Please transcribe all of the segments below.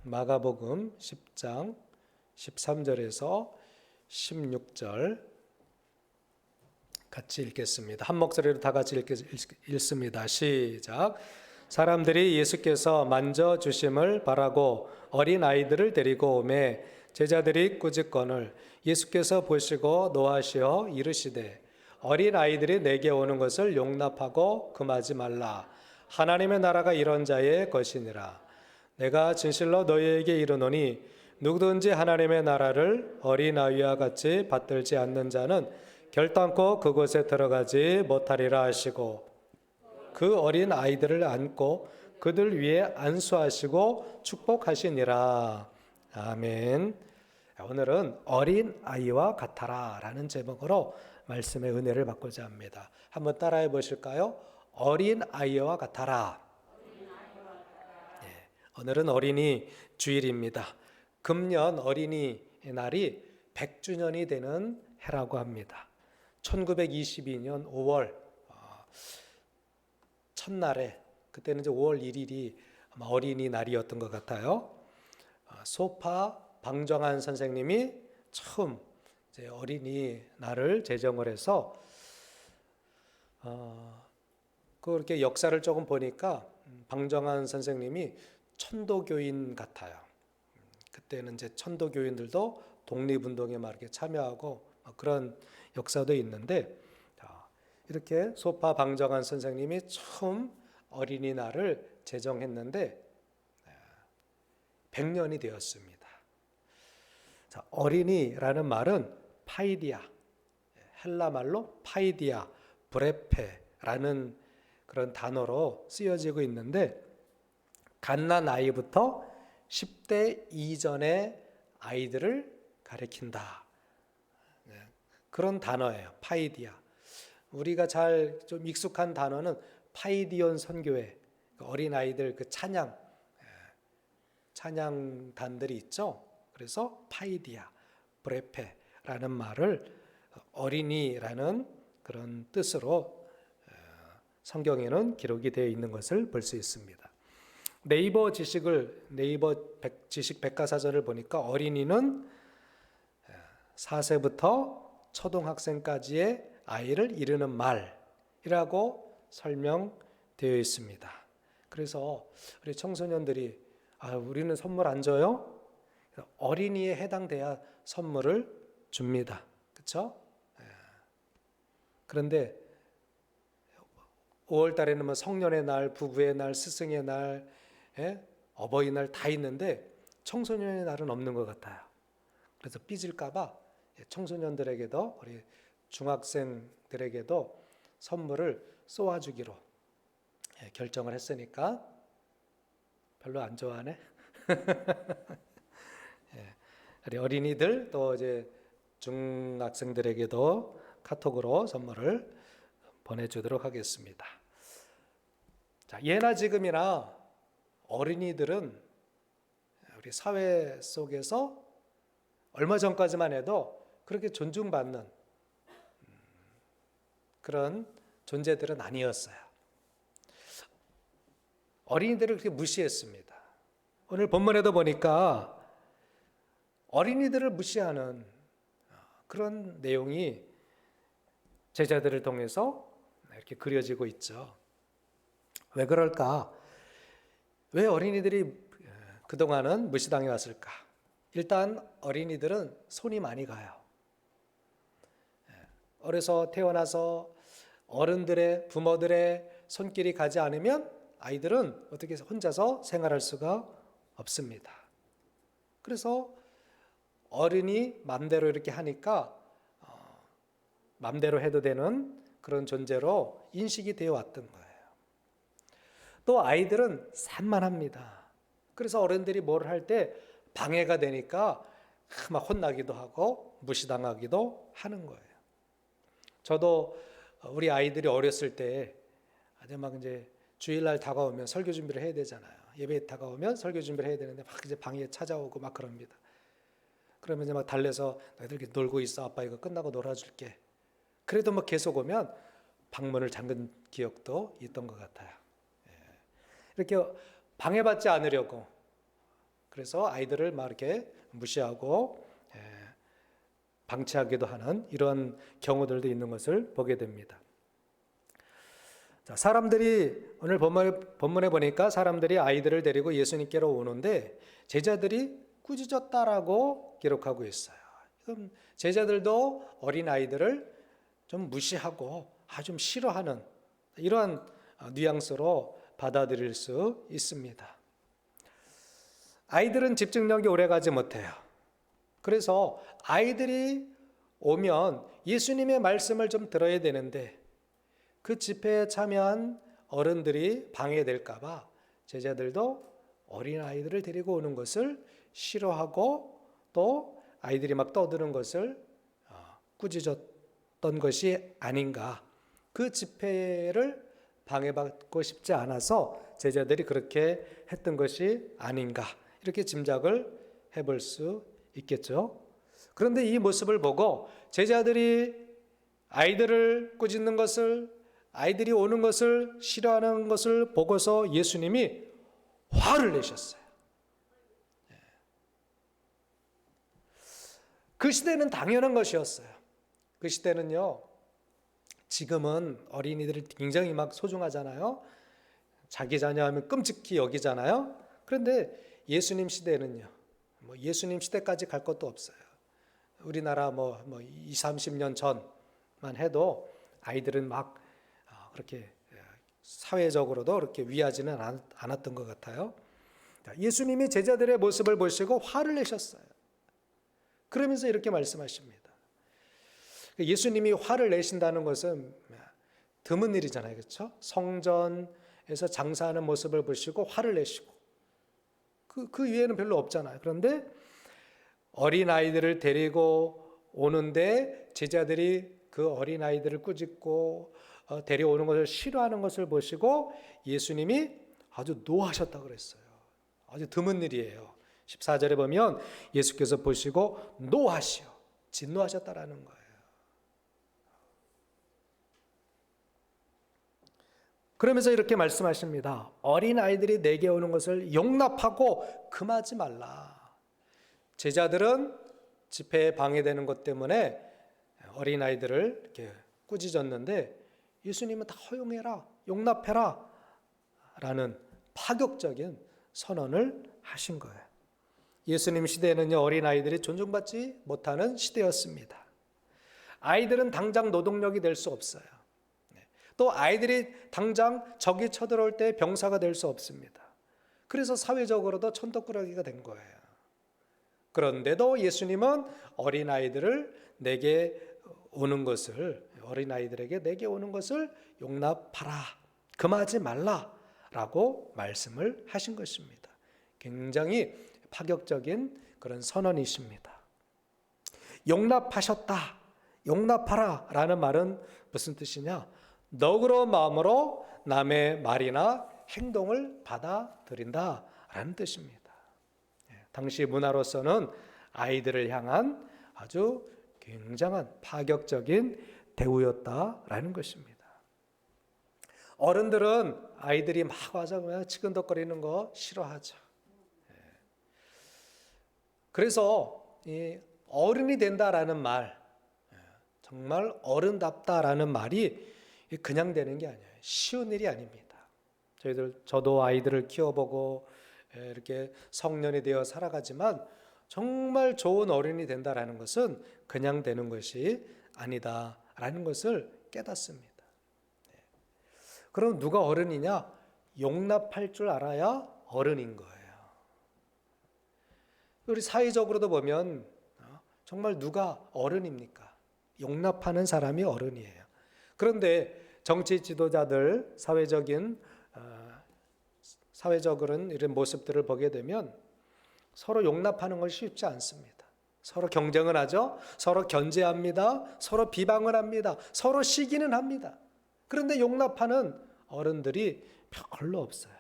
마가복음 10장 13절에서 16절 같이 읽겠습니다. 한 목소리로 다 같이 읽습니다. 시작. 사람들이 예수께서 만져주심을 바라고 어린아이들을 데리고 오매 제자들이 꾸짖거늘 예수께서 보시고 노하시어 이르시되 어린아이들이 내게 오는 것을 용납하고 금하지 말라. 하나님의 나라가 이런 자의 것이니라. 내가 진실로 너희에게 이르노니 누구든지 하나님의 나라를 어린아이와 같이 받들지 않는 자는 결단코 그곳에 들어가지 못하리라 하시고 그 어린 아이들을 안고 그들 위에 안수하시고 축복하시니라. 아멘. 오늘은 어린 아이와 같아라 라는 제목으로 말씀의 은혜를 받고자 합니다. 한번 따라해 보실까요? 어린 아이와 같아라. 오늘은 어린이 주일입니다. 금년 어린이 날이 100주년이 되는 해라고 합니다. 1922년 5월 첫날에, 그때는 이제 5월 1일이 아마 어린이날이었던 것 같아요. 소파 방정환 선생님이 처음 이제 어린이날을 제정을 해서 그렇게 역사를 조금 보니까 방정환 선생님이 천도교인 같아요. 그때는 이제 천도교인들도 독립운동에 막 이렇게 참여하고 그런 역사도 있는데, 이렇게 소파 방정환 선생님이 처음 어린이날을 제정했는데 100년이 되었습니다. 자, 어린이라는 말은 파이디아, 헬라 말로 파이디아, 브레페라는 그런 단어로 쓰여지고 있는데 갓난 아이부터 10대 이전의 아이들을 가리킨다. 그런 단어예요. 파이디아. 우리가 잘 좀 익숙한 단어는 파이디온 선교회, 어린아이들 그 찬양단들이 있죠. 그래서 파이디아, 브레페라는 말을 어린이라는 그런 뜻으로 성경에는 기록이 되어 있는 것을 볼 수 있습니다. 네이버 지식 백과사전을 보니까 어린이는 4세부터 초등학생까지의 아이를 이르는 말이라고 설명되어 있습니다. 그래서 우리 청소년들이 우리는 선물 안 줘요? 어린이에 해당돼야 선물을 줍니다. 그렇죠? 그런데 5월 달에는 뭐 성년의 날, 부부의 날, 스승의 날, 어버이날 다 있는데 청소년의 날은 없는 것 같아요. 그래서 삐질까 봐 청소년들에게도 우리 중학생들에게도 선물을 쏘아주기로 결정을 했으니까 별로 안 좋아하네. 우리 어린이들 또 이제 중학생들에게도 카톡으로 선물을 보내주도록 하겠습니다. 자, 예나 지금이나 어린이들은 우리 사회 속에서 얼마 전까지만 해도 그렇게 존중받는 그런 존재들은 아니었어요. 어린이들을 그렇게 무시했습니다. 오늘 본문에도 보니까 어린이들을 무시하는 그런 내용이 제자들을 통해서 이렇게 그려지고 있죠. 왜 그럴까? 왜 어린이들이 그동안은 무시당해 왔을까? 일단 어린이들은 손이 많이 가요. 어려서 태어나서 어른들의, 부모들의 손길이 가지 않으면 아이들은 어떻게 혼자서 생활할 수가 없습니다. 그래서 어른이 맘대로 이렇게 하니까 맘대로 해도 되는 그런 존재로 인식이 되어 왔던 거예요. 또 아이들은 산만합니다. 그래서 어른들이 뭘 할 때 방해가 되니까 막 혼나기도 하고 무시당하기도 하는 거예요. 저도 우리 아이들이 어렸을 때 아주 막 이제 주일날 다가오면 설교 준비를 해야 되잖아요. 예배 다가오면 설교 준비를 해야 되는데 막 이제 방에 찾아오고 막 그럽니다. 그러면 이제 막 달래서 너희들 이렇게 놀고 있어. 아빠 이거 끝나고 놀아줄게. 그래도 뭐 계속 오면 방문을 잠근 기억도 있던 것 같아요. 이렇게 방해받지 않으려고 그래서 아이들을 막 이렇게 무시하고 방치하기도 하는 이런 경우들도 있는 것을 보게 됩니다. 자, 사람들이 오늘 본문에 보니까 사람들이 아이들을 데리고 예수님께로 오는데 제자들이 꾸짖었다라고 기록하고 있어요. 그럼 제자들도 어린 아이들을 좀 무시하고 좀 싫어하는 이러한 뉘앙스로 받아들일 수 있습니다. 아이들은 집중력이 오래가지 못해요. 그래서 아이들이 오면 예수님의 말씀을 좀 들어야 되는데 그 집회에 참여한 어른들이 방해될까 봐 제자들도 어린아이들을 데리고 오는 것을 싫어하고 또 아이들이 막 떠드는 것을 꾸짖었던 것이 아닌가. 그 집회를 방해받고 싶지 않아서 제자들이 그렇게 했던 것이 아닌가. 이렇게 짐작을 해볼 수 있겠죠. 그런데 이 모습을 보고 제자들이 아이들을 꾸짖는 것을, 아이들이 오는 것을 싫어하는 것을 보고서 예수님이 화를 내셨어요. 그 시대는 당연한 것이었어요. 그 시대는요, 지금은 어린이들이 굉장히 막 소중하잖아요. 자기 자녀 하면 끔찍히 여기잖아요. 그런데 예수님 시대는요, 예수님 시대까지 갈 것도 없어요. 우리나라 20, 30년 전만 해도 아이들은 막 그렇게 사회적으로도 그렇게 위하지는 않았던 것 같아요. 예수님이 제자들의 모습을 보시고 화를 내셨어요. 그러면서 이렇게 말씀하십니다. 예수님이 화를 내신다는 것은 드문 일이잖아요. 그렇죠? 성전에서 장사하는 모습을 보시고 화를 내시고 그 위에는 별로 없잖아요. 그런데 어린아이들을 데리고 오는데 제자들이 그 어린아이들을 꾸짖고 데려오는 것을 싫어하는 것을 보시고 예수님이 아주 노하셨다고 그랬어요. 아주 드문 일이에요. 14절에 보면 예수께서 보시고 노하시오, 진노하셨다라는 거예요. 그러면서 이렇게 말씀하십니다. 어린아이들이 내게 오는 것을 용납하고 금하지 말라. 제자들은 집회에 방해되는 것 때문에 어린아이들을 이렇게 꾸짖었는데 예수님은 다 허용해라, 용납해라 라는 파격적인 선언을 하신 거예요. 예수님 시대에는요, 어린아이들이 존중받지 못하는 시대였습니다. 아이들은 당장 노동력이 될 수 없어요. 또 아이들이 당장 적이 쳐들어올 때 병사가 될 수 없습니다. 그래서 사회적으로도 천덕꾸러기가 된 거예요. 그런데도 예수님은 어린아이들을 내게 오는 것을, 어린아이들에게 내게 오는 것을 용납하라, 금하지 말라라고 말씀을 하신 것입니다. 굉장히 파격적인 그런 선언이십니다. 용납하셨다, 용납하라 라는 말은 무슨 뜻이냐? 너그러운 마음으로 남의 말이나 행동을 받아들인다 라는 뜻입니다. 당시 문화로서는 아이들을 향한 아주 굉장한 파격적인 대우였다라는 것입니다. 어른들은 아이들이 막 와서 치근덕거리는 거 싫어하죠. 그래서 이 어른이 된다라는 말, 정말 어른답다라는 말이 그냥 되는 게 아니에요. 쉬운 일이 아닙니다. 저도 아이들을 키워보고 이렇게 성년이 되어 살아가지만 정말 좋은 어른이 된다라는 것은 그냥 되는 것이 아니다라는 것을 깨닫습니다. 그럼 누가 어른이냐? 용납할 줄 알아야 어른인 거예요. 우리 사회적으로도 보면 정말 누가 어른입니까? 용납하는 사람이 어른이에요. 그런데 정치 지도자들, 사회적인 이런 모습들을 보게 되면 서로 용납하는 것이 쉽지 않습니다. 서로 경쟁을 하죠. 서로 견제합니다. 서로 비방을 합니다. 서로 시기는 합니다. 그런데 용납하는 어른들이 별로 없어요.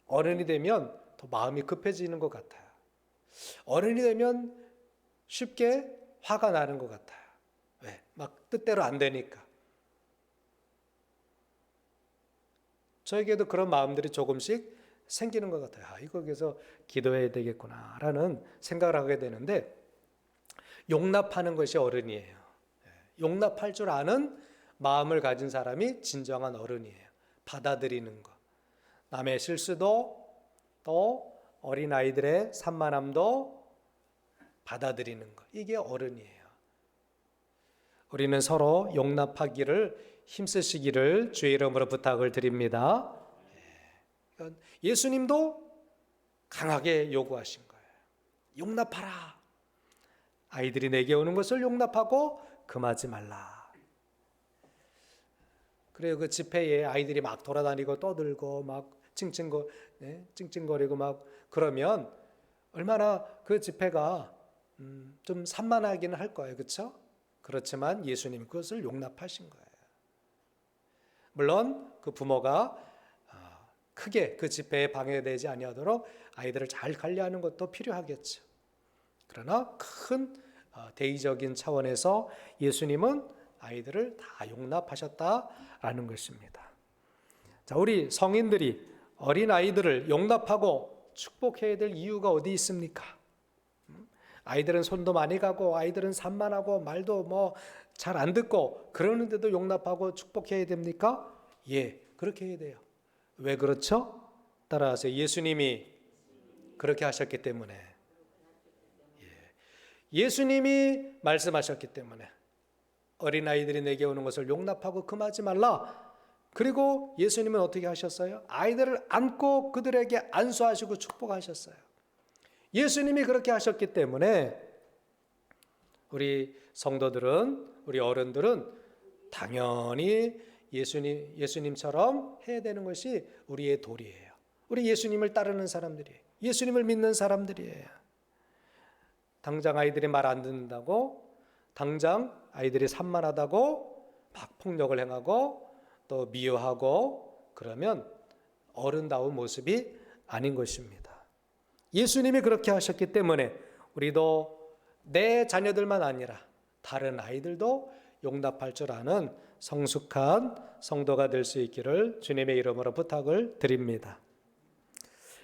어른이 되면 더 마음이 급해지는 것 같아요. 어른이 되면 쉽게 화가 나는 것 같아요. 왜? 막 뜻대로 안 되니까. 저에게도 그런 마음들이 조금씩 생기는 것 같아요. 이거 그래서 기도해야 되겠구나라는 생각을 하게 되는데, 용납하는 것이 어른이에요. 용납할 줄 아는 마음을 가진 사람이 진정한 어른이에요. 받아들이는 것. 남의 실수도, 또 어린아이들의 산만함도 받아들이는 것. 이게 어른이에요. 우리는 서로 용납하기를 힘쓰시기를 주의 이름으로 부탁을 드립니다. 예수님도 강하게 요구하신 거예요. 용납하라. 아이들이 내게 오는 것을 용납하고 금하지 말라. 그래요. 그 집회에 아이들이 막 돌아다니고 떠들고 막 찡찡거리고 막 그러면 얼마나 그 집회가 좀 산만하기는 할 거예요. 그렇죠? 그렇지만 예수님 그것을 용납하신 거예요. 물론 그 부모가 크게 그 집회에 방해되지 아니하도록 아이들을 잘 관리하는 것도 필요하겠죠. 그러나 큰 대의적인 차원에서 예수님은 아이들을 다 용납하셨다라는 것입니다. 자, 우리 성인들이 어린 아이들을 용납하고 축복해야 될 이유가 어디 있습니까? 아이들은 손도 많이 가고 아이들은 산만하고 말도 뭐 잘 안 듣고 그러는데도 용납하고 축복해야 됩니까? 예, 그렇게 해야 돼요. 왜 그렇죠? 따라하세요. 예수님이 그렇게 하셨기 때문에. 예수님이 말씀하셨기 때문에 어린아이들이 내게 오는 것을 용납하고 금하지 말라. 그리고 예수님은 어떻게 하셨어요? 아이들을 안고 그들에게 안수하시고 축복하셨어요. 예수님이 그렇게 하셨기 때문에 우리 성도들은, 우리 어른들은 당연히 예수님처럼 해야 되는 것이 우리의 도리예요. 우리 예수님을 따르는 사람들이에요. 예수님을 믿는 사람들이에요. 당장 아이들이 말 안 듣는다고, 당장 아이들이 산만하다고 막 폭력을 행하고 또 미워하고 그러면 어른다운 모습이 아닌 것입니다. 예수님이 그렇게 하셨기 때문에 우리도 내 자녀들만 아니라 다른 아이들도 용납할 줄 아는 성숙한 성도가 될 수 있기를 주님의 이름으로 부탁을 드립니다.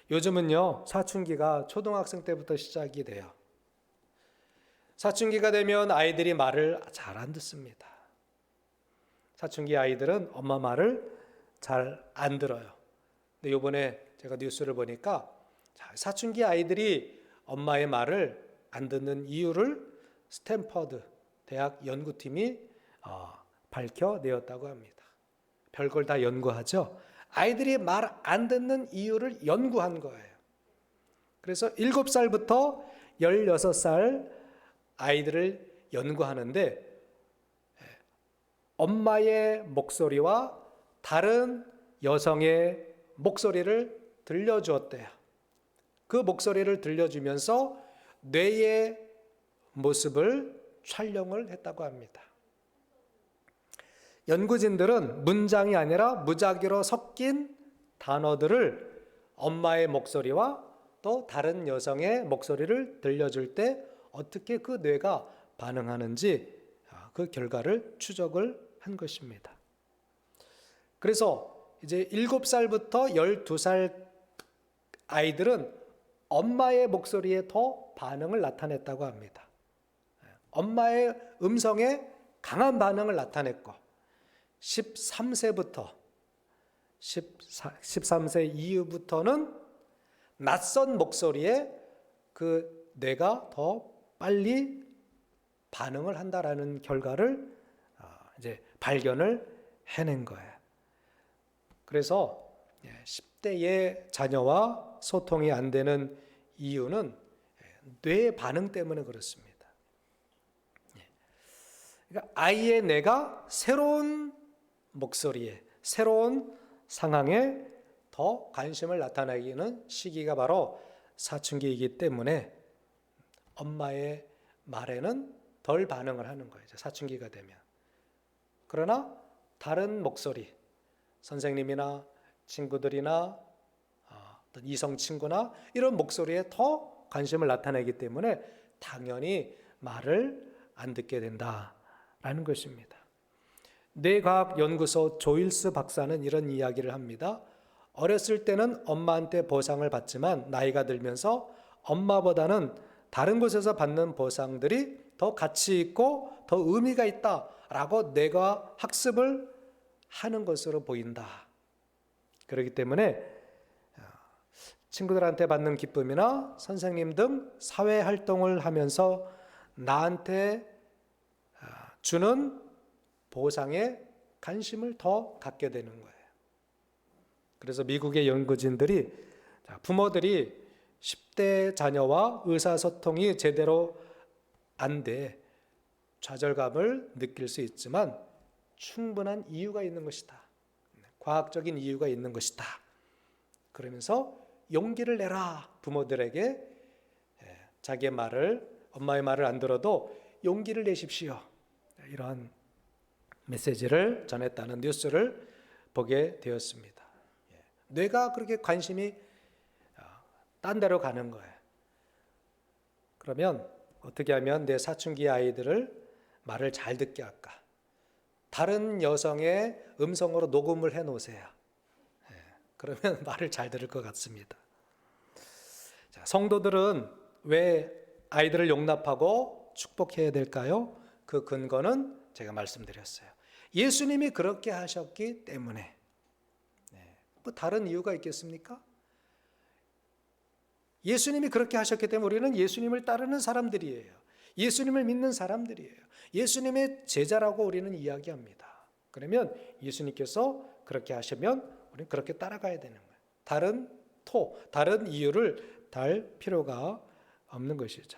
요즘은요, 사춘기가 초등학생 때부터 시작이 돼요. 사춘기가 되면 아이들이 말을 잘 안 듣습니다. 사춘기 아이들은 엄마 말을 잘 안 들어요. 근데 이번에 제가 뉴스를 보니까 사춘기 아이들이 엄마의 말을 안 듣는 이유를 스탠퍼드 대학 연구팀이 밝혀내었다고 합니다. 별걸 다 연구하죠. 아이들이 말 안 듣는 이유를 연구한 거예요. 그래서 7살부터 16살 아이들을 연구하는데 엄마의 목소리와 다른 여성의 목소리를 들려주었대요. 그 목소리를 들려주면서 뇌의 모습을 촬영을 했다고 합니다. 연구진들은 문장이 아니라 무작위로 섞인 단어들을 엄마의 목소리와 또 다른 여성의 목소리를 들려줄 때 어떻게 그 뇌가 반응하는지 그 결과를 추적을 한 것입니다. 그래서 이제 7살부터 12살 아이들은 엄마의 목소리에 더 반응을 나타냈다고 합니다. 엄마의 음성에 강한 반응을 나타냈고 13세부터 13세 이후부터는 낯선 목소리에 그 뇌가 더 빨리 반응을 한다라는 결과를 이제 발견을 해낸 거예요. 그래서 10대의 자녀와 소통이 안 되는 이유는 뇌 반응 때문에 그렇습니다. 그러니까 아이의 뇌가 새로운 목소리에, 새로운 상황에 더 관심을 나타내기는 시기가 바로 사춘기이기 때문에 엄마의 말에는 덜 반응을 하는 거예요. 사춘기가 되면. 그러나 다른 목소리, 선생님이나 친구들이나 어떤 이성 친구나 이런 목소리에 더 관심을 나타내기 때문에 당연히 말을 안 듣게 된다라는 것입니다. 뇌과학연구소 조일스 박사는 이런 이야기를 합니다. 어렸을 때는 엄마한테 보상을 받지만 나이가 들면서 엄마보다는 다른 곳에서 받는 보상들이 더 가치 있고 더 의미가 있다라고 내가 학습을 하는 것으로 보인다. 그렇기 때문에 친구들한테 받는 기쁨이나 선생님 등 사회 활동을 하면서 나한테 주는 보상에 관심을 더 갖게 되는 거예요. 그래서 미국의 연구진들이 부모들이 10대 자녀와 의사소통이 제대로 안 돼 좌절감을 느낄 수 있지만 충분한 이유가 있는 것이다. 과학적인 이유가 있는 것이다. 그러면서 용기를 내라. 부모들에게 자기의 말을, 엄마의 말을 안 들어도 용기를 내십시오. 이런 메시지를 전했다는 뉴스를 보게 되었습니다. 뇌가 그렇게 관심이 딴 데로 가는 거예요. 그러면 어떻게 하면 내 사춘기 아이들을 말을 잘 듣게 할까? 다른 여성의 음성으로 녹음을 해 놓으세요. 그러면 말을 잘 들을 것 같습니다. 자, 성도들은 왜 아이들을 용납하고 축복해야 될까요? 그 근거는 제가 말씀드렸어요. 예수님이 그렇게 하셨기 때문에. 뭐 다른 이유가 있겠습니까? 예수님이 그렇게 하셨기 때문에 우리는 예수님을 따르는 사람들이에요. 예수님을 믿는 사람들이에요. 예수님의 제자라고 우리는 이야기합니다. 그러면 예수님께서 그렇게 하시면 우리는 그렇게 따라가야 되는 거예요. 다른 이유를 달 필요가 없는 것이죠.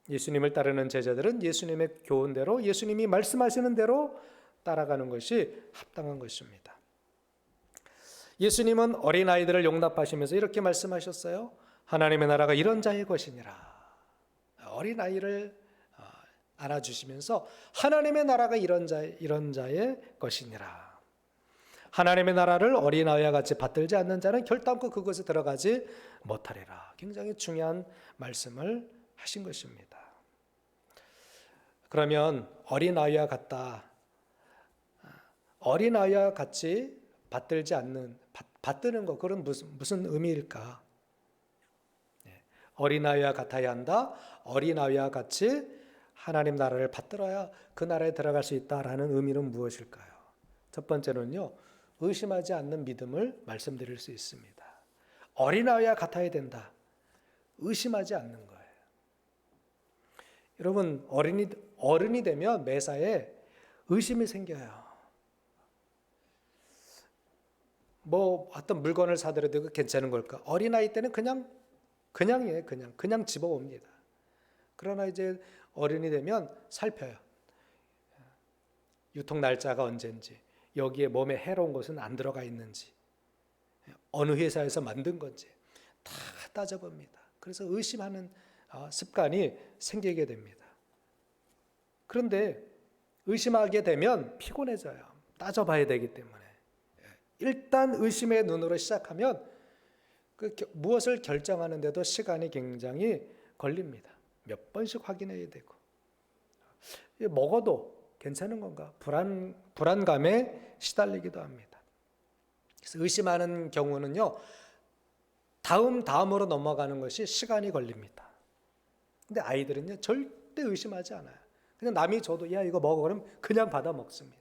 예수님을 따르는 제자들은 예수님의 교훈대로, 예수님이 말씀하시는 대로 따라가는 것이 합당한 것입니다. 예수님은 어린아이들을 용납하시면서 이렇게 말씀하셨어요. 하나님의 나라가 이런 자의 것이니라. 어린아이를 안아주시면서 하나님의 나라가 이런 자의 것이니라. 하나님의 나라를 어린아이와 같이 받들지 않는 자는 결단코 그것에 들어가지 못하리라. 굉장히 중요한 말씀을 하신 것입니다. 그러면 어린아이와 같이 받들지 않는, 받드는 것, 그건 무슨 의미일까? 어린아이와 같아야 한다. 어린아이와 같이 하나님 나라를 받들어야 그 나라에 들어갈 수 있다라는 의미는 무엇일까요? 첫 번째는요, 의심하지 않는 믿음을 말씀드릴 수 있습니다. 어린아이와 같아야 된다. 의심하지 않는 거예요. 여러분, 어른이 되면 매사에 의심이 생겨요. 뭐 어떤 물건을 사더라도 괜찮은 걸까? 어린아이 때는 그냥 집어옵니다. 그러나 이제 어른이 되면 살펴요. 유통 날짜가 언제인지, 여기에 몸에 해로운 것은 안 들어가 있는지, 어느 회사에서 만든 건지 다 따져봅니다. 그래서 의심하는 습관이 생기게 됩니다. 그런데 의심하게 되면 피곤해져요. 따져봐야 되기 때문에. 일단 의심의 눈으로 시작하면 무엇을 결정하는데도 시간이 굉장히 걸립니다. 몇 번씩 확인해야 되고. 먹어도 괜찮은 건가? 불안감에 시달리기도 합니다. 그래서 의심하는 경우는요, 다음으로 넘어가는 것이 시간이 걸립니다. 근데 아이들은요, 절대 의심하지 않아요. 그냥 남이 줘도 야 이거 먹어 그러면 그냥 받아 먹습니다.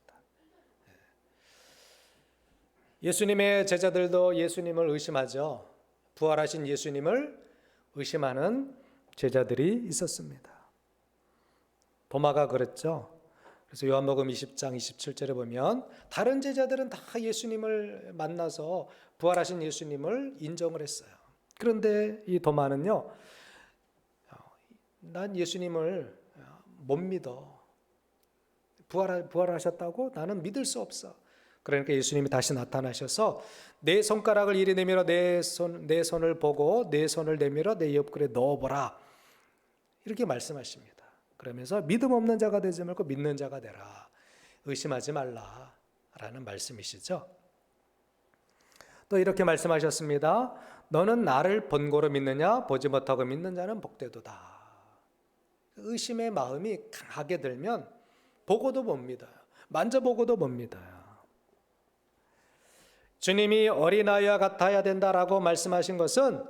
예수님의 제자들도 예수님을 의심하죠. 부활하신 예수님을 의심하는 제자들이 있었습니다. 도마가 그랬죠. 그래서 요한복음 20장 27절에 보면 다른 제자들은 다 예수님을 만나서 부활하신 예수님을 인정을 했어요. 그런데 이 도마는요, 난 예수님을 못 믿어. 부활하셨다고? 나는 믿을 수 없어. 그러니까 예수님이 다시 나타나셔서 내 손가락을 이리 내밀어 내 손을 보고 내 손을 내밀어 내 옆구리에 넣어보라. 이렇게 말씀하십니다. 그러면서 믿음 없는 자가 되지 말고 믿는 자가 되라. 의심하지 말라. 라는 말씀이시죠. 또 이렇게 말씀하셨습니다. 너는 나를 본고로 믿느냐? 보지 못하고 믿는 자는 복되도다. 의심의 마음이 강하게 들면 보고도 못 믿어요. 만져보고도 못 믿어요. 주님이 어린아이와 같아야 된다라고 말씀하신 것은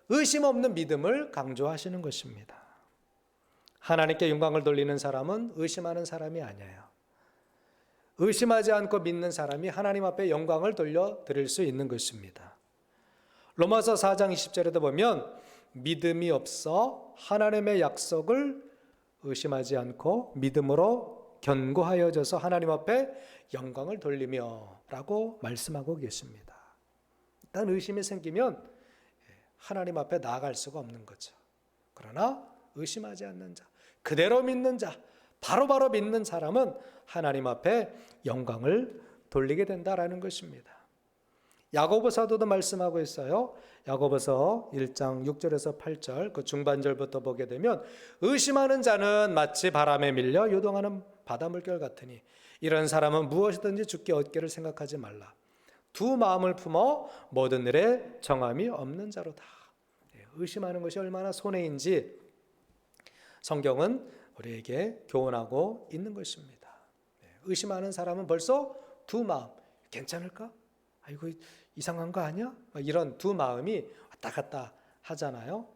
의심 없는 믿음을 강조하시는 것입니다. 하나님께 영광을 돌리는 사람은 의심하는 사람이 아니에요. 의심하지 않고 믿는 사람이 하나님 앞에 영광을 돌려드릴 수 있는 것입니다. 로마서 4장 20절에도 보면 믿음이 없어 하나님의 약속을 의심하지 않고 믿음으로 견고하여져서 하나님 앞에 영광을 돌리며 라고 말씀하고 계십니다. 일단 의심이 생기면 하나님 앞에 나아갈 수가 없는 거죠. 그러나 의심하지 않는 자, 그대로 믿는 자, 바로바로 믿는 사람은 하나님 앞에 영광을 돌리게 된다라는 것입니다. 야고보 사도도 말씀하고 있어요. 야고보서 1장 6절에서 8절 그 중반절부터 보게 되면 의심하는 자는 마치 바람에 밀려 요동하는 바닷물결 같으니 이런 사람은 무엇이든지 주께 얻기를 생각하지 말라. 두 마음을 품어 모든 일에 정함이 없는 자로다. 의심하는 것이 얼마나 손해인지 성경은 우리에게 교훈하고 있는 것입니다. 의심하는 사람은 벌써 두 마음, 괜찮을까? 이거 이상한 거 아니야? 이런 두 마음이 왔다 갔다 하잖아요.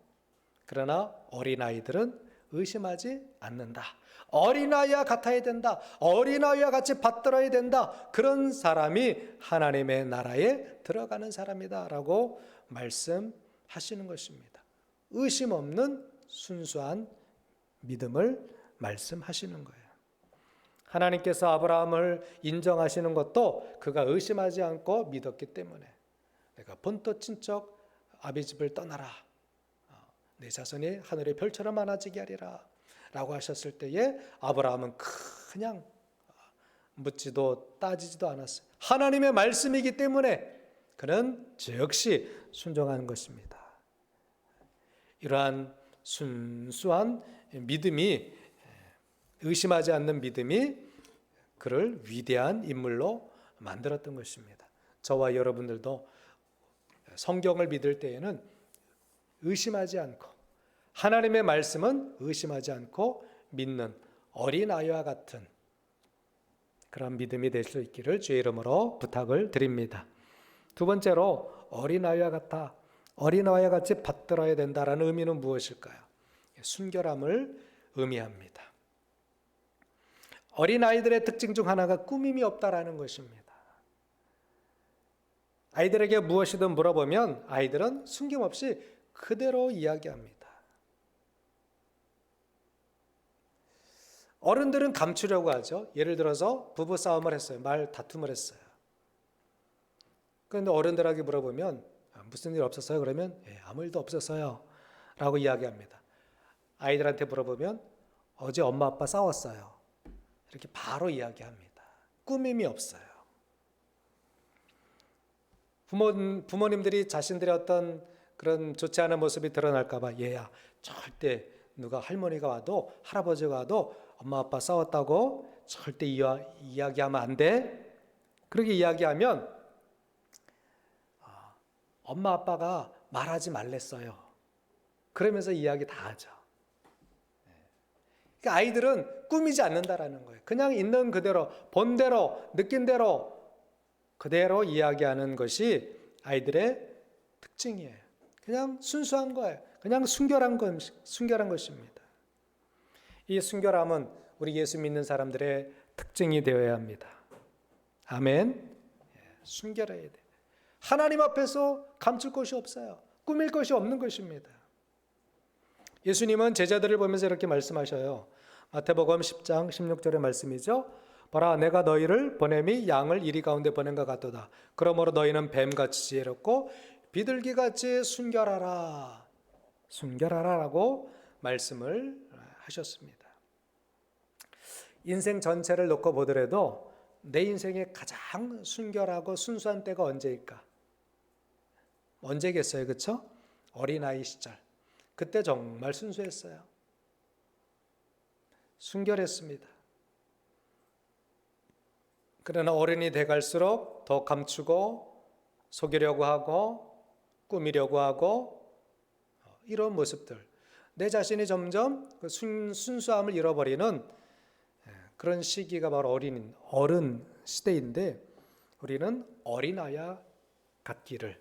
그러나 어린아이들은 의심하지 않는다. 어린아이와 같아야 된다. 어린아이와 같이 받들어야 된다. 그런 사람이 하나님의 나라에 들어가는 사람이다 라고 말씀하시는 것입니다. 의심 없는 순수한 믿음을 말씀하시는 거예요. 하나님께서 아브라함을 인정하시는 것도 그가 의심하지 않고 믿었기 때문에 내가 본토 친척 아비집을 떠나라. 내 자손이 하늘의 별처럼 많아지게 하리라 라고 하셨을 때에 아브라함은 그냥 묻지도 따지지도 않았어요. 하나님의 말씀이기 때문에 그는 즉시 순종하는 것입니다. 이러한 순수한 믿음이, 의심하지 않는 믿음이 그를 위대한 인물로 만들었던 것입니다. 저와 여러분들도 성경을 믿을 때에는 의심하지 않고, 하나님의 말씀은 의심하지 않고 믿는 어린아이와 같은 그런 믿음이 될 수 있기를 주의 이름으로 부탁을 드립니다. 두 번째로 어린아이와 같아, 어린아이와 같이 받들어야 된다라는 의미는 무엇일까요? 순결함을 의미합니다. 어린아이들의 특징 중 하나가 꾸밈이 없다라는 것입니다. 아이들에게 무엇이든 물어보면 아이들은 숨김없이 그대로 이야기합니다. 어른들은 감추려고 하죠. 예를 들어서 부부싸움을 했어요. 말 다툼을 했어요. 그런데 어른들에게 물어보면 무슨 일 없었어요? 그러면 아무 일도 없었어요 라고 이야기합니다. 아이들한테 물어보면 어제 엄마 아빠 싸웠어요. 이렇게 바로 이야기합니다. 꾸밈이 없어요. 부모님들이 자신들의 어떤 그런 좋지 않은 모습이 드러날까 봐 얘야 절대 누가 할머니가 와도 할아버지가 와도 엄마 아빠 싸웠다고 절대 이야기하면 안 돼. 그렇게 이야기하면 엄마 아빠가 말하지 말랬어요. 그러면서 이야기 다 하죠. 그러니까 아이들은 꾸미지 않는다라는 거예요. 그냥 있는 그대로, 본대로, 느낀 대로 그대로 이야기하는 것이 아이들의 특징이에요. 그냥 순수한 거예요. 그냥 순결한 것입니다. 이 순결함은 우리 예수 믿는 사람들의 특징이 되어야 합니다. 아멘. 순결해야 돼. 하나님 앞에서 감출 것이 없어요. 꾸밀 것이 없는 것입니다. 예수님은 제자들을 보면서 이렇게 말씀하셔요. 마태복음 10장 16절의 말씀이죠. 보라, 내가 너희를 보냄이 양을 이리 가운데 보낸 것 같도다. 그러므로 너희는 뱀같이 지혜롭고 비둘기같이 순결하라. 순결하라라고 말씀을 하셨습니다. 인생 전체를 놓고 보더라도 내 인생에 가장 순결하고 순수한 때가 언제일까? 언제겠어요, 그렇죠? 어린아이 시절. 그때 정말 순수했어요. 순결했습니다. 그러나 어른이 돼갈수록 더 감추고 속이려고 하고 꾸미려고 하고 이런 모습들, 내 자신이 점점 그 순수함을 잃어버리는 그런 시기가 바로 어른 시대인데 우리는 어린아이와 갖기를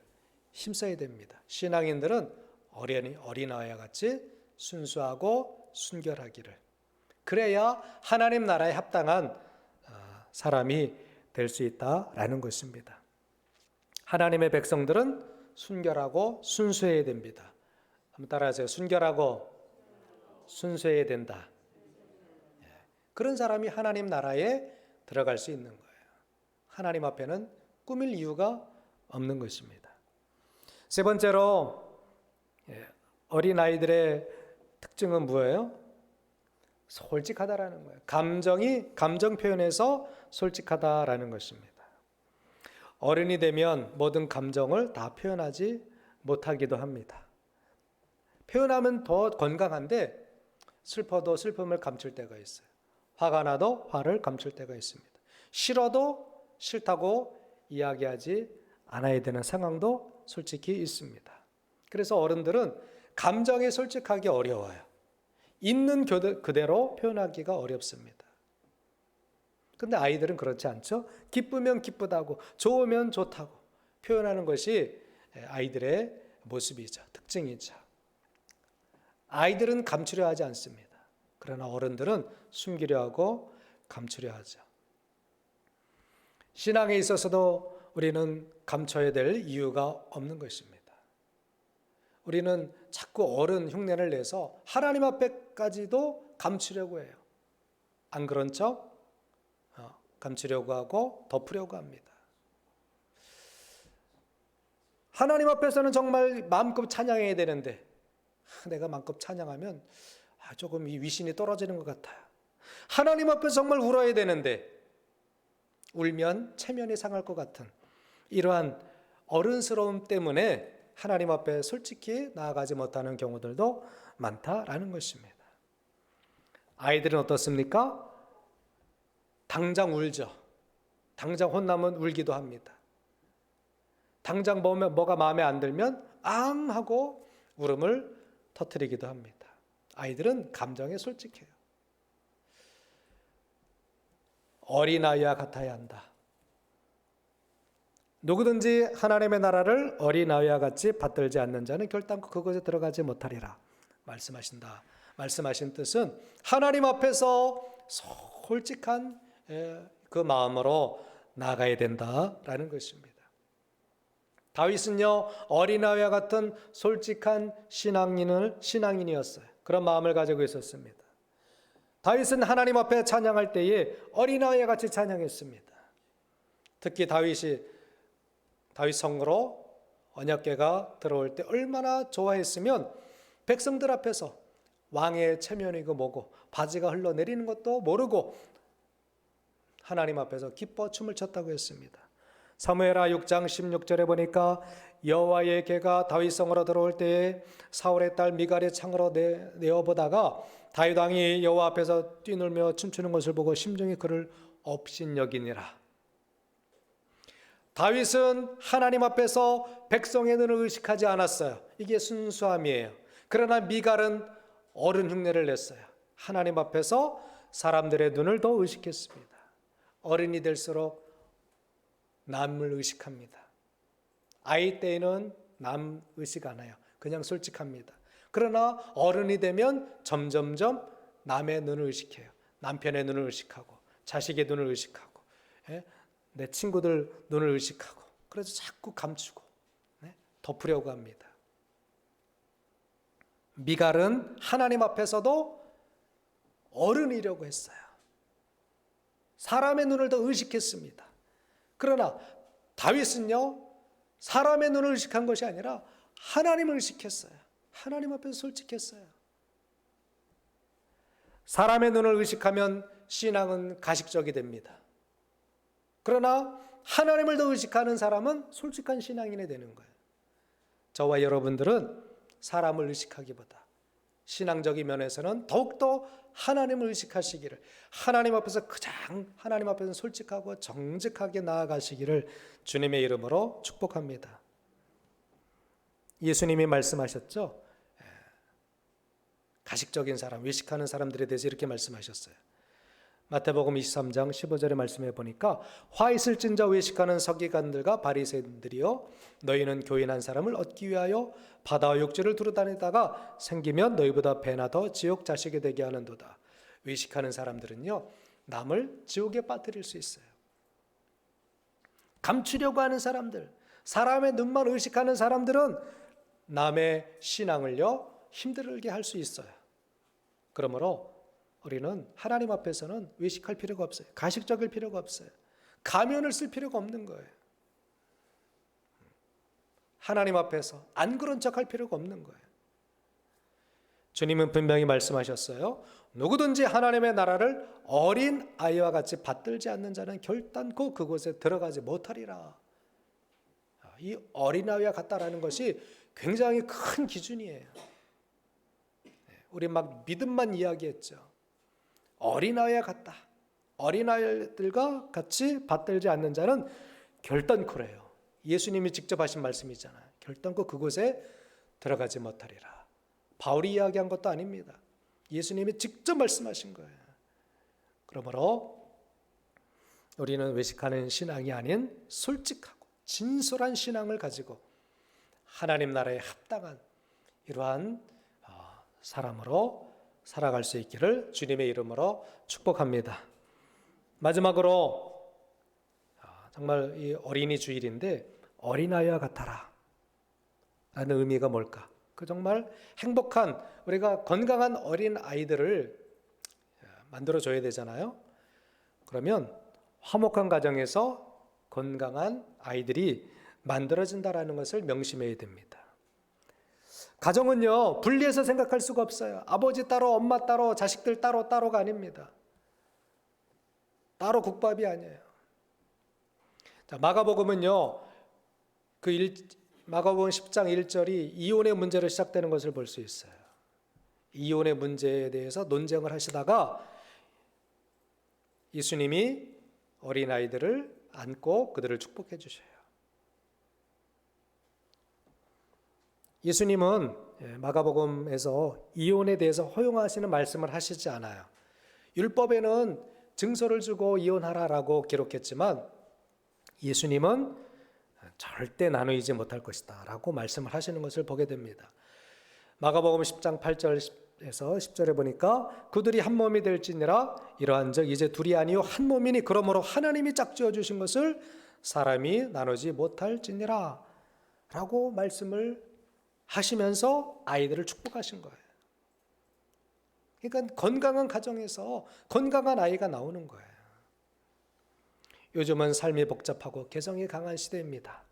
힘써야 됩니다. 신앙인들은 어린아이와 같이 순수하고 순결하기를, 그래야 하나님 나라에 합당한 사람이 될 수 있다라는 것입니다. 하나님의 백성들은 순결하고 순수해야 됩니다. 한번 따라하세요. 순결하고 순수해야 된다. 그런 사람이 하나님 나라에 들어갈 수 있는 거예요. 하나님 앞에는 꾸밀 이유가 없는 것입니다. 세 번째로 어린아이들의 특징은 뭐예요? 솔직하다라는 거예요. 감정 표현에서 솔직하다라는 것입니다. 어른이 되면 모든 감정을 다 표현하지 못하기도 합니다. 표현하면 더 건강한데 슬퍼도 슬픔을 감출 때가 있어요. 화가 나도 화를 감출 때가 있습니다. 싫어도 싫다고 이야기하지 않아야 되는 상황도 솔직히 있습니다. 그래서 어른들은 감정에 솔직하기 어려워요. 있는 그대로 표현하기가 어렵습니다. 근데 아이들은 그렇지 않죠? 기쁘면 기쁘다고, 좋으면 좋다고 표현하는 것이 아이들의 모습이죠. 특징이죠. 아이들은 감추려 하지 않습니다. 그러나 어른들은 숨기려 하고 감추려 하죠. 신앙에 있어서도 우리는 감춰야 될 이유가 없는 것입니다. 우리는 자꾸 어른 흉내를 내서 하나님 앞에까지도 감추려고 해요. 안 그런 척 감추려고 하고 덮으려고 합니다. 하나님 앞에서는 정말 마음껏 찬양해야 되는데 내가 마음껏 찬양하면 조금 이 위신이 떨어지는 것 같아요. 하나님 앞에서 정말 울어야 되는데 울면 체면이 상할 것 같은 이러한 어른스러움 때문에 하나님 앞에 솔직히 나아가지 못하는 경우들도 많다라는 것입니다. 아이들은 어떻습니까? 당장 울죠. 당장 혼나면 울기도 합니다. 당장 뭐가 마음에 안 들면 앙 하고 울음을 터뜨리기도 합니다. 아이들은 감정에 솔직해요. 어린아이와 같아야 한다. 누구든지 하나님의 나라를 어린아이와 같이 받들지 않는 자는 결단코 그것에 들어가지 못하리라 말씀하신 뜻은 하나님 앞에서 솔직한 그 마음으로 나가야 된다라는 것입니다. 다윗은요, 어린아이와 같은 솔직한 신앙인이었어요. 그런 마음을 가지고 있었습니다. 다윗은 하나님 앞에 찬양할 때에 어린아이와 같이 찬양했습니다. 특히 다윗 성으로 언약궤가 들어올 때 얼마나 좋아했으면 백성들 앞에서 왕의 체면이고 뭐고 바지가 흘러내리는 것도 모르고 하나님 앞에서 기뻐 춤을 췄다고 했습니다. 사무엘하 6장 16절에 보니까 여호와의 궤가 다윗 성으로 들어올 때에 사울의 딸 미갈의 창으로 내어보다가 다윗 왕이 여호와 앞에서 뛰놀며 춤추는 것을 보고 심중이 그를 업신여기니라. 다윗은 하나님 앞에서 백성의 눈을 의식하지 않았어요. 이게 순수함이에요. 그러나 미갈은 어른 흉내를 냈어요. 하나님 앞에서 사람들의 눈을 더 의식했습니다. 어른이 될수록 남을 의식합니다. 아이 때에는 남 의식 안 해요. 그냥 솔직합니다. 그러나 어른이 되면 점점점 남의 눈을 의식해요. 남편의 눈을 의식하고 자식의 눈을 의식하고 내 친구들 눈을 의식하고 그래서 자꾸 감추고 덮으려고 합니다. 미갈은 하나님 앞에서도 어른이려고 했어요. 사람의 눈을 더 의식했습니다. 그러나 다윗은요, 사람의 눈을 의식한 것이 아니라 하나님을 의식했어요. 하나님 앞에서 솔직했어요. 사람의 눈을 의식하면 신앙은 가식적이 됩니다. 그러나 하나님을 더 의식하는 사람은 솔직한 신앙인이 되는 거예요. 저와 여러분들은 사람을 의식하기보다 신앙적인 면에서는 더욱더 하나님을 의식하시기를, 하나님 앞에서 가장 하나님 앞에서 솔직하고 정직하게 나아가시기를 주님의 이름으로 축복합니다. 예수님이 말씀하셨죠. 가식적인 사람, 외식하는 사람들에 대해서 이렇게 말씀하셨어요. 마태복음 23장 15절의 말씀에 보니까 화 있을진저 외식하는 서기관들과 바리새인들이여 너희는 교인한 사람을 얻기 위하여 바다와 육지를 두루다니다가 생기면 너희보다 배나 더 지옥 자식이 되게 하는도다. 외식하는 사람들은요 남을 지옥에 빠뜨릴 수 있어요. 감추려고 하는 사람들, 사람의 눈만 의식하는 사람들은 남의 신앙을요 힘들게 할 수 있어요. 그러므로 우리는 하나님 앞에서는 외식할 필요가 없어요. 가식적일 필요가 없어요. 가면을 쓸 필요가 없는 거예요. 하나님 앞에서 안 그런 척할 필요가 없는 거예요. 주님은 분명히 말씀하셨어요. 누구든지 하나님의 나라를 어린 아이와 같이 받들지 않는 자는 결단코 그곳에 들어가지 못하리라. 이 어린아이와 같다라는 것이 굉장히 큰 기준이에요. 우리 막 믿음만 이야기했죠. 어린아이와 같다. 어린아이들과 같이 받들지 않는 자는 결단코래요. 예수님이 직접 하신 말씀이잖아요. 결단코 그곳에 들어가지 못하리라. 바울이 이야기한 것도 아닙니다. 예수님이 직접 말씀하신 거예요. 그러므로 우리는 외식하는 신앙이 아닌 솔직하고 진솔한 신앙을 가지고 하나님 나라에 합당한 이러한 사람으로 살아갈 수 있기를 주님의 이름으로 축복합니다. 마지막으로 정말 이 어린이 주일인데 어린아이와 같아라 라는 의미가 뭘까? 그 정말 행복한 우리가 건강한 어린 아이들을 만들어줘야 되잖아요. 그러면 화목한 가정에서 건강한 아이들이 만들어진다라는 것을 명심해야 됩니다. 가정은요 분리해서 생각할 수가 없어요. 아버지 따로 엄마 따로 자식들 따로 따로가 아닙니다. 따로 국밥이 아니에요. 자, 마가복음은요 마가복음 10장 1절이 이혼의 문제로 시작되는 것을 볼 수 있어요. 이혼의 문제에 대해서 논쟁을 하시다가 예수님이 어린아이들을 안고 그들을 축복해 주셔요. 예수님은 마가복음에서 이혼에 대해서 허용하시는 말씀을 하시지 않아요. 율법에는 증서를 주고 이혼하라라고 기록했지만 예수님은 절대 나누지 못할 것이다 라고 말씀을 하시는 것을 보게 됩니다. 마가복음 10장 8절에서 10절에 보니까 그들이 한 몸이 될지니라 이러한즉 이제 둘이 아니요 한 몸이니 그러므로 하나님이 짝지어 주신 것을 사람이 나누지 못할지니라 라고 말씀을 하시면서 아이들을 축복하신 거예요. 그러니까 건강한 가정에서 건강한 아이가 나오는 거예요. 요즘은 삶이 복잡하고 개성이 강한 시대입니다.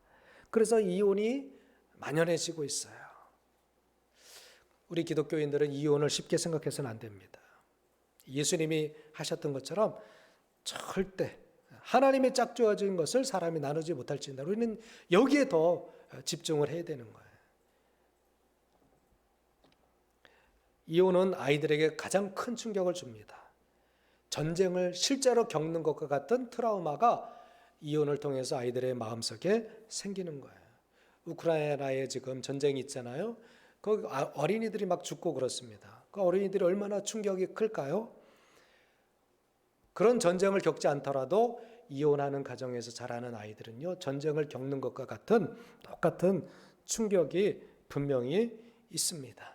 그래서 이혼이 만연해지고 있어요. 우리 기독교인들은 이혼을 쉽게 생각해서는 안 됩니다. 예수님이 하셨던 것처럼 절대 하나님의 짝지어 준 것을 사람이 나누지 못할지니라. 우리는 여기에 더 집중을 해야 되는 거예요. 이혼은 아이들에게 가장 큰 충격을 줍니다. 전쟁을 실제로 겪는 것과 같은 트라우마가 이혼을 통해서 아이들의 마음속에 생기는 거예요. 우크라이나에 지금 전쟁이 있잖아요. 그 어린이들이 막 죽고 그렇습니다. 그 어린이들이 얼마나 충격이 클까요? 그런 전쟁을 겪지 않더라도 이혼하는 가정에서 자라는 아이들은요, 전쟁을 겪는 것과 같은 똑같은 충격이 분명히 있습니다.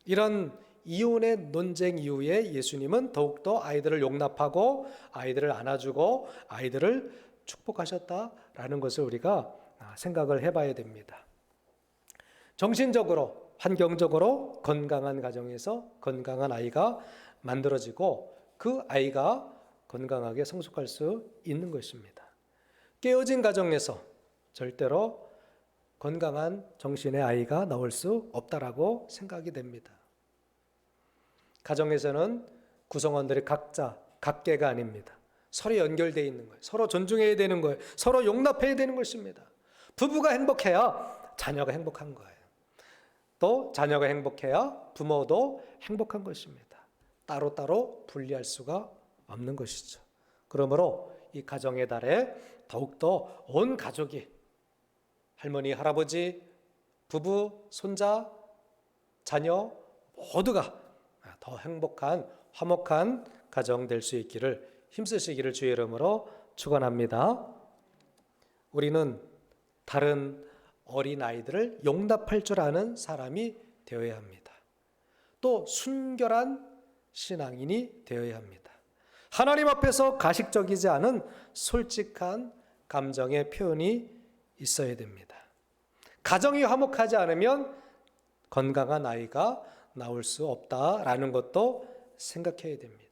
이런 이혼의 논쟁 이후에 예수님은 더욱더 아이들을 용납하고 아이들을 안아주고 아이들을 축복하셨다라는 것을 우리가 생각을 해봐야 됩니다. 정신적으로, 환경적으로 건강한 가정에서 건강한 아이가 만들어지고 그 아이가 건강하게 성숙할 수 있는 것입니다. 깨어진 가정에서 절대로 건강한 정신의 아이가 나올 수 없다라고 생각이 됩니다. 가정에서는 구성원들이 각자 각계가 아닙니다. 서로 연결되어 있는 거예요. 서로 존중해야 되는 거예요. 서로 용납해야 되는 것입니다. 부부가 행복해야 자녀가 행복한 거예요. 또 자녀가 행복해야 부모도 행복한 것입니다. 따로따로 분리할 수가 없는 것이죠. 그러므로 이 가정의 달에 더욱더 온 가족이 할머니, 할아버지, 부부, 손자, 자녀 모두가 더 행복한 화목한 가정 될 수 있기를 힘쓰시기를 주의 이름으로 축원합니다. 우리는 다른 어린아이들을 용납할 줄 아는 사람이 되어야 합니다. 또 순결한 신앙인이 되어야 합니다. 하나님 앞에서 가식적이지 않은 솔직한 감정의 표현이 있어야 됩니다. 가정이 화목하지 않으면 건강한 아이가 나올 수 없다라는 것도 생각해야 됩니다.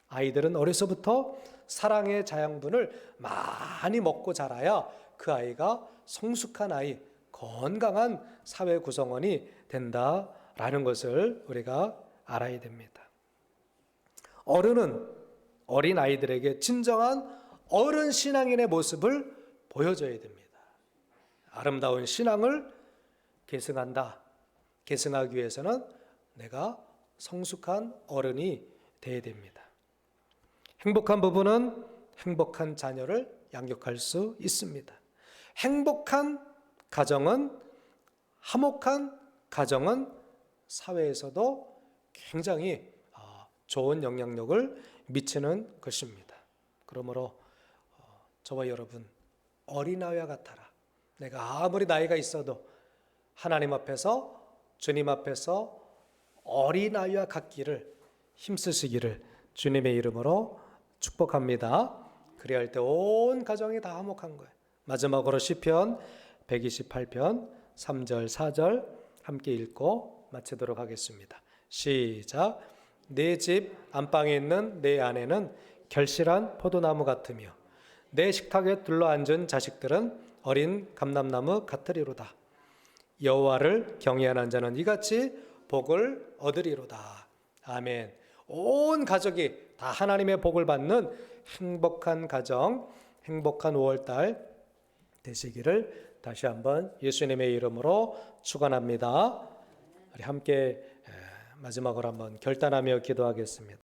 아이들은 어려서부터 사랑의 자양분을 많이 먹고 자라야 그 아이가 성숙한 아이, 건강한 사회 구성원이 된다라는 것을 우리가 알아야 됩니다. 어른은 어린 아이들에게 진정한 어른 신앙인의 모습을 보여줘야 됩니다. 아름다운 신앙을 계승하기 위해서는 내가 성숙한 어른이 되어야 됩니다. 행복한 부부는 행복한 자녀를 양육할 수 있습니다. 행복한 가정은, 화목한 가정은 사회에서도 굉장히 좋은 영향력을 미치는 것입니다. 그러므로 저와 여러분, 어린아이와 같아라. 내가 아무리 나이가 있어도 하나님 앞에서, 주님 앞에서 어린아이와 같기를 힘쓰시기를 주님의 이름으로 축복합니다. 그래야 할 때 온 가정이 다 화목한 거예요. 마지막으로 시편 128편 3절 4절 함께 읽고 마치도록 하겠습니다. 시작. 내 집 안방에 있는 내 아내는 결실한 포도나무 같으며 내 식탁에 둘러앉은 자식들은 어린 감람나무 같으리로다. 여호와를 경외하는 자는 이같이 복을 얻으리로다. 아멘. 온 가족이 다 하나님의 복을 받는 행복한 가정, 행복한 5월달 되시기를 다시 한번 예수님의 이름으로 축원합니다. 우리 함께 마지막으로 한번 결단하며 기도하겠습니다.